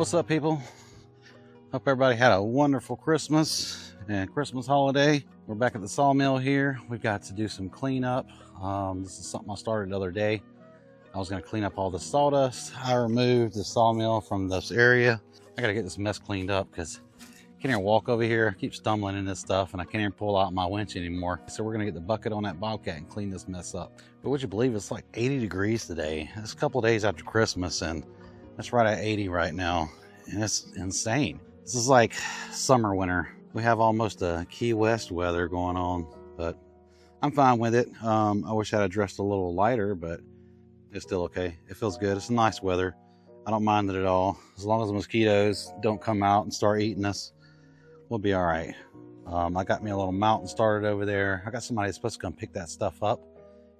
What's up, people? Hope everybody had a wonderful Christmas and Christmas holiday. We're back at the sawmill here. We've got to do some cleanup. This is something I started the other day. I was going to clean up all the sawdust. I removed the sawmill from this area. I got to get this mess cleaned up because I can't even walk over here. I keep stumbling in this stuff and I can't even pull out my winch anymore. So we're going to get the bucket on that Bobcat and clean this mess up. But would you believe it's like 80 degrees today? It's a couple of days after Christmas and it's right at 80 right now. And it's insane. This is like summer winter. We have almost a Key West weather going on, but I'm fine with it. I wish I'd dressed a little lighter, but it's still okay. It feels good. It's nice weather. I don't mind it at all. As long as the mosquitoes don't come out and start eating us, we'll be all right. I got me a little mountain started over there. I got somebody that's supposed to come pick that stuff up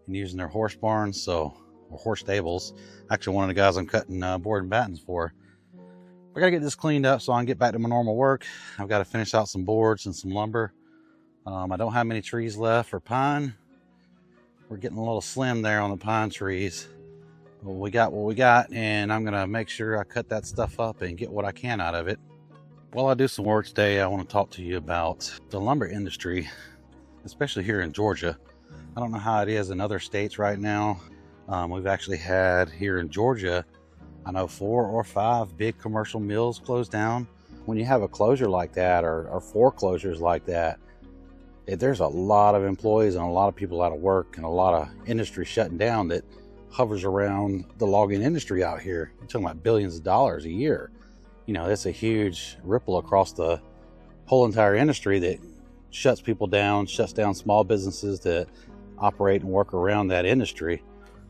and using their horse barns, or horse stables. Actually, one of the guys I'm cutting board and battens for. I gotta get this cleaned up so I can get back to my normal work. I've got to finish out some boards and some lumber. I don't have many trees left for pine. We're getting a little slim there on the pine trees. But we got what we got, and I'm gonna make sure I cut that stuff up and get what I can out of it. While I do some work today, I want to talk to you about the lumber industry, especially here in Georgia. I don't know how it is in other states right now. We've actually had here in Georgia, I know 4 or 5 big commercial mills closed down. When you have a closure like that, or 4 closures like that, there's a lot of employees and a lot of people out of work and a lot of industry shutting down that hovers around the logging industry out here. You're talking about billions of dollars a year. You know, it's a huge ripple across the whole entire industry that shuts people down, shuts down small businesses that operate and work around that industry.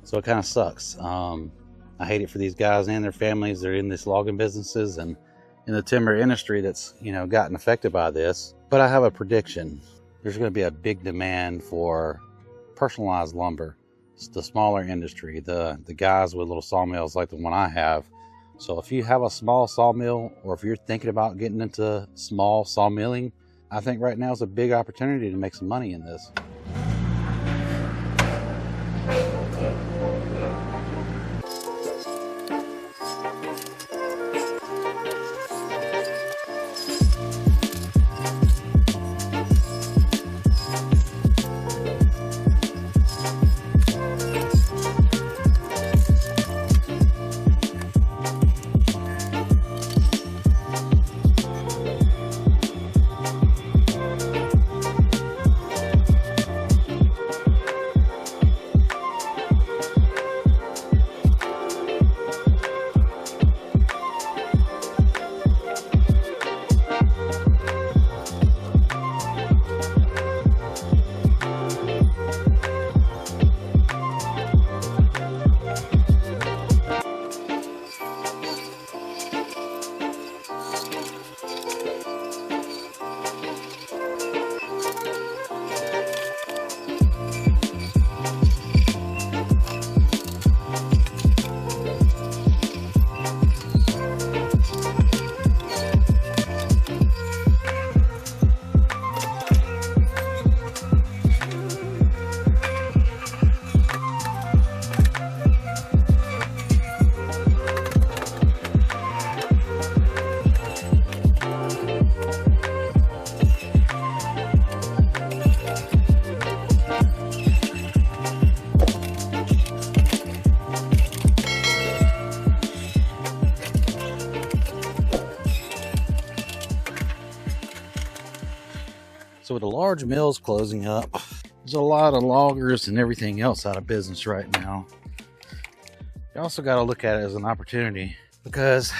So it kind of sucks. I hate it for these guys and their families. They're in these logging businesses and in the timber industry that's, gotten affected by this. But I have a prediction. There's going to be a big demand for personalized lumber. It's the smaller industry, the guys with little sawmills like the one I have. So if you have a small sawmill, or if you're thinking about getting into small sawmilling, I think right now is a big opportunity to make some money in this. So with the large mills closing up, there's a lot of loggers and everything else out of business right now. You also got to look at it as an opportunity, because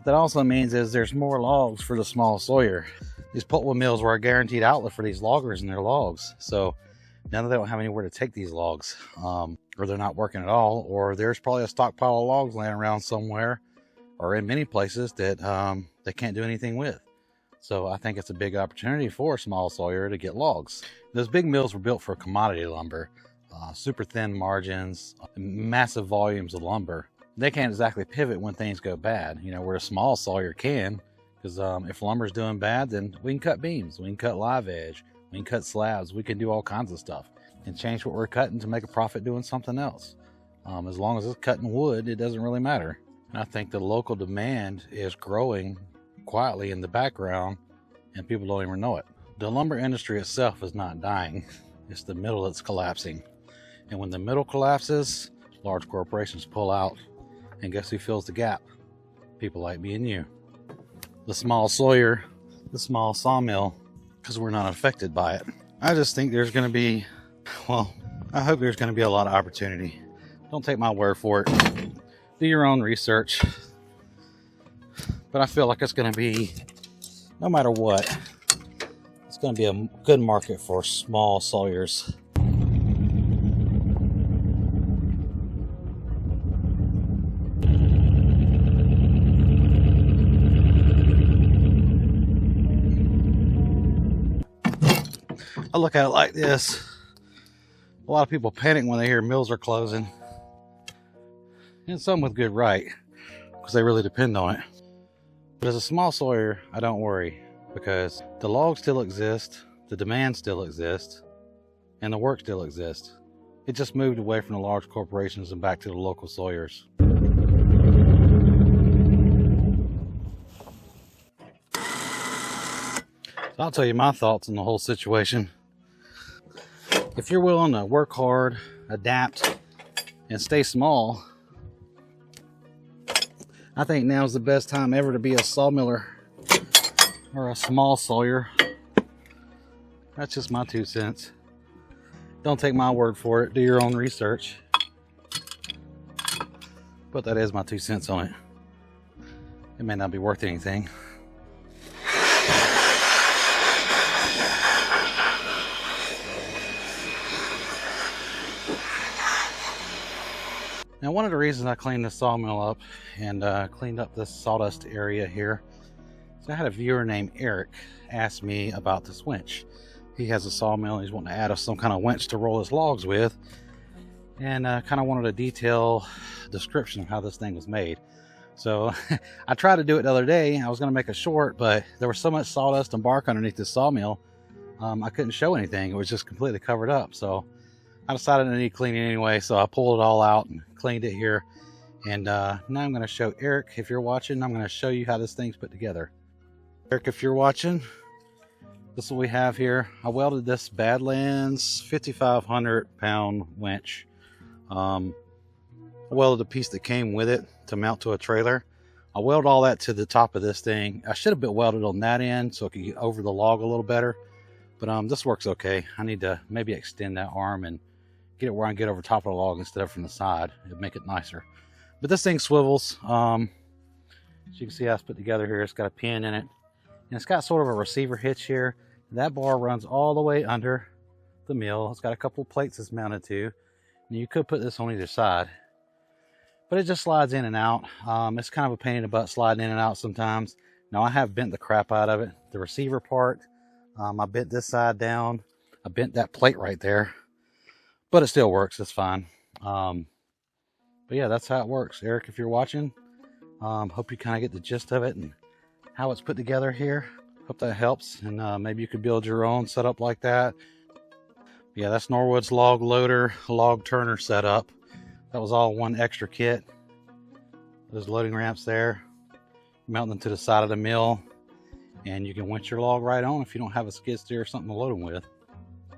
that also means is there's more logs for the small sawyer. These pulpwood mills were a guaranteed outlet for these loggers and their logs. So now that they don't have anywhere to take these logs, or they're not working at all, or there's probably a stockpile of logs laying around somewhere, or in many places that they can't do anything with. So I think it's a big opportunity for a small sawyer to get logs. Those big mills were built for commodity lumber, super thin margins, massive volumes of lumber. They can't exactly pivot when things go bad, where a small sawyer can, because if lumber's doing bad, then we can cut beams, we can cut live edge, we can cut slabs, we can do all kinds of stuff and change what we're cutting to make a profit doing something else. As long as it's cutting wood, it doesn't really matter. And I think the local demand is growing quietly in the background and people don't even know it. The lumber industry itself is not dying. It's the middle that's collapsing. And when the middle collapses, large corporations pull out. And guess who fills the gap? People like me and you. The small sawyer, the small sawmill, because we're not affected by it. I just think there's going to be, well, I hope there's going to be a lot of opportunity. Don't take my word for it. Do your own research. But I feel like it's going to be, no matter what, it's going to be a good market for small sawyers. I look at it like this. A lot of people panic when they hear mills are closing. And some with good right, because they really depend on it. But as a small sawyer, I don't worry, because the logs still exist, the demand still exists, and the work still exists. It just moved away from the large corporations and back to the local sawyers. So I'll tell you my thoughts on the whole situation. If you're willing to work hard, adapt, and stay small, I think now's the best time ever to be a sawmiller or a small sawyer. That's just my 2 cents. Don't take my word for it. Do your own research. But that is my 2 cents on it. It may not be worth anything. Now, one of the reasons I cleaned the sawmill up and cleaned up this sawdust area here is I had a viewer named Eric ask me about this winch. He has a sawmill and he's wanting to add us some kind of winch to roll his logs with, and kind of wanted a detailed description of how this thing was made. So I tried to do it the other day. I was going to make a short, but there was so much sawdust and bark underneath this sawmill, I couldn't show anything. It was just completely covered up. So I decided I need cleaning anyway, so I pulled it all out and cleaned it here. And now I'm going to show Eric, if you're watching, I'm going to show you how this thing's put together. Eric, if you're watching, this is what we have here. I welded this Badlands 5,500 pound winch. I welded a piece that came with it to mount to a trailer. I welded all that to the top of this thing. I should have been welded on that end so it could get over the log a little better. But this works okay. I need to maybe extend that arm and get it where I can get over top of the log instead of from the side. It'd make it nicer. But this thing swivels. As you can see how it's put together here. It's got a pin in it. And it's got sort of a receiver hitch here. That bar runs all the way under the mill. It's got a couple of plates it's mounted to. And you could put this on either side. But it just slides in and out. It's kind of a pain in the butt sliding in and out sometimes. Now I have bent the crap out of it. The receiver part, I bent this side down. I bent that plate right there. But it still works. It's fine. But yeah, that's how it works. Eric, if you're watching, hope you kind of get the gist of it and how it's put together here. Hope that helps. And maybe you could build your own setup like that. Yeah, that's Norwood's log loader, log turner setup. That was all one extra kit. Those loading ramps there. Mount them to the side of the mill. And you can winch your log right on if you don't have a skid steer or something to load them with.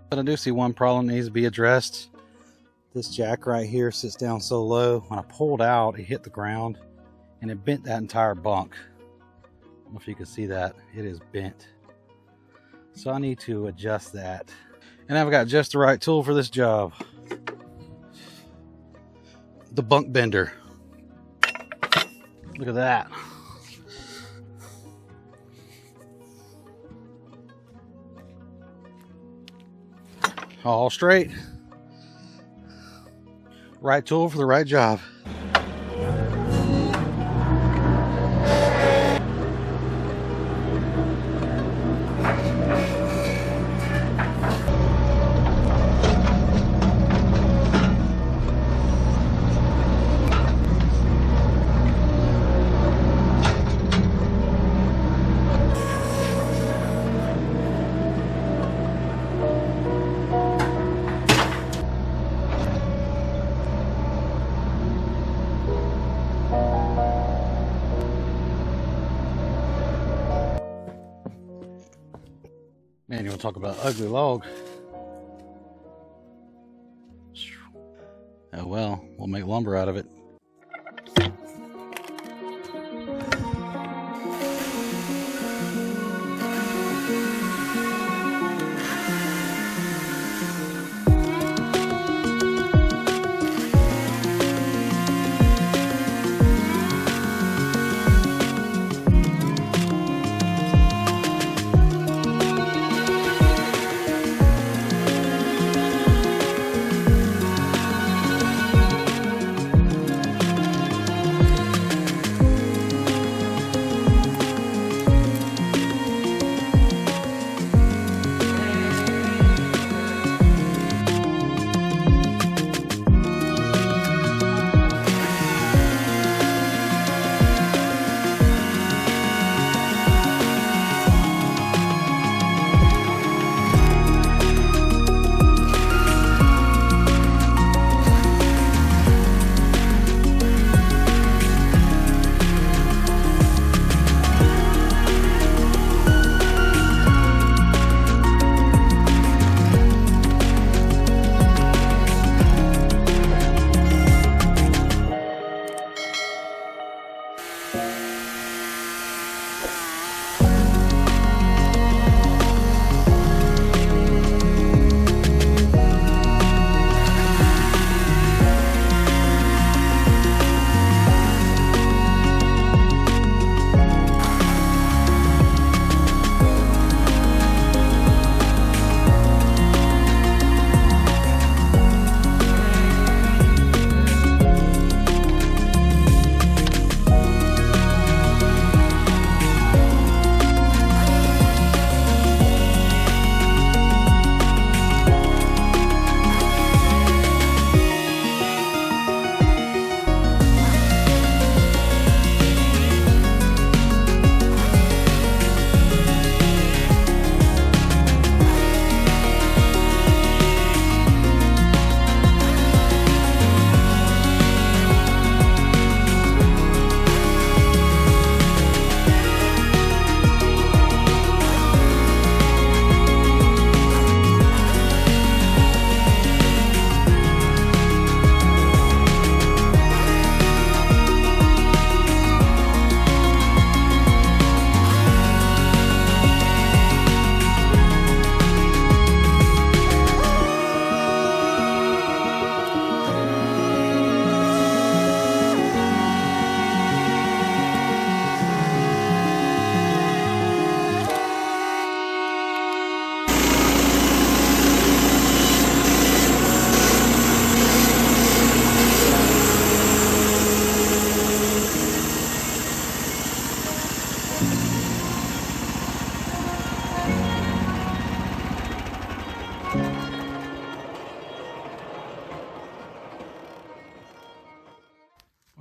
But I do see one problem that needs to be addressed. This jack right here sits down so low. When I pulled out, it hit the ground and it bent that entire bunk. I don't know if you can see that. It is bent. So I need to adjust that. And I've got just the right tool for this job. The bunk bender. Look at that. All straight. Right tool for the right job. Man, you want to talk about ugly log? Oh well, we'll make lumber out of it.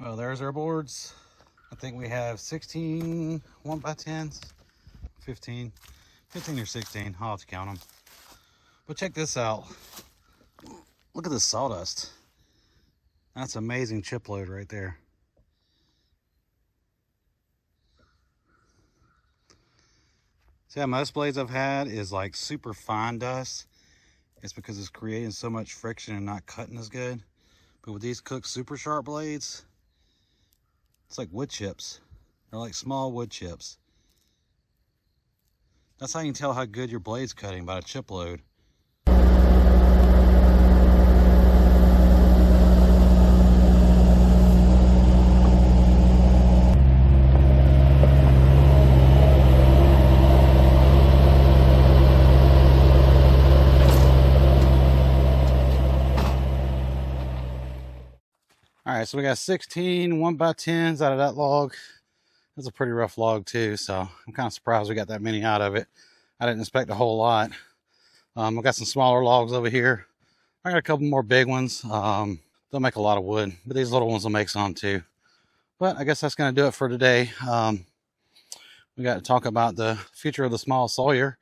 Well, there's our boards. I think we have 16 1x10s, 15 or 16. I'll have to count them. But check this out. Look at this sawdust. That's amazing chip load right there. See how most blades I've had is like super fine dust. It's because it's creating so much friction and not cutting as good. But with these Cook super sharp blades, it's like wood chips. They're like small wood chips. That's how you can tell how good your blade's cutting, by a chip load. All right, so we got 16 1x10s out of that log. That's a pretty rough log too, so I'm kind of surprised we got that many out of it. I didn't expect a whole lot. I've got some smaller logs over here. I got a couple more big ones. They'll make a lot of wood, but these little ones will make some too. But I guess that's going to do it for today. We got to talk about the future of the small sawyer.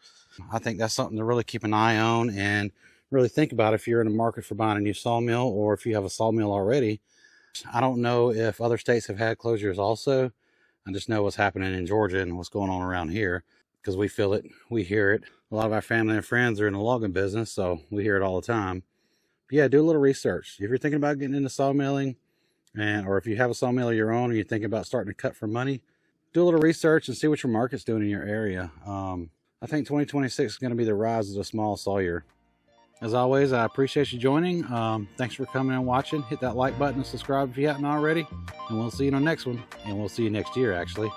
I think that's something to really keep an eye on and really think about if you're in the market for buying a new sawmill, or if you have a sawmill already. I don't know if other states have had closures also. I just know what's happening in Georgia and what's going on around here. because we feel it, we hear it. A lot of our family and friends are in the logging business, so we hear it all the time. But yeah, do a little research. If you're thinking about getting into sawmilling, or if you have a sawmill of your own and you're thinking about starting to cut for money, do a little research and see what your market's doing in your area. I think 2026 is going to be the rise of the small sawyer. As always, I appreciate you joining. Thanks for coming and watching. Hit that like button and subscribe if you haven't already. And we'll see you in the next one. And we'll see you next year, actually.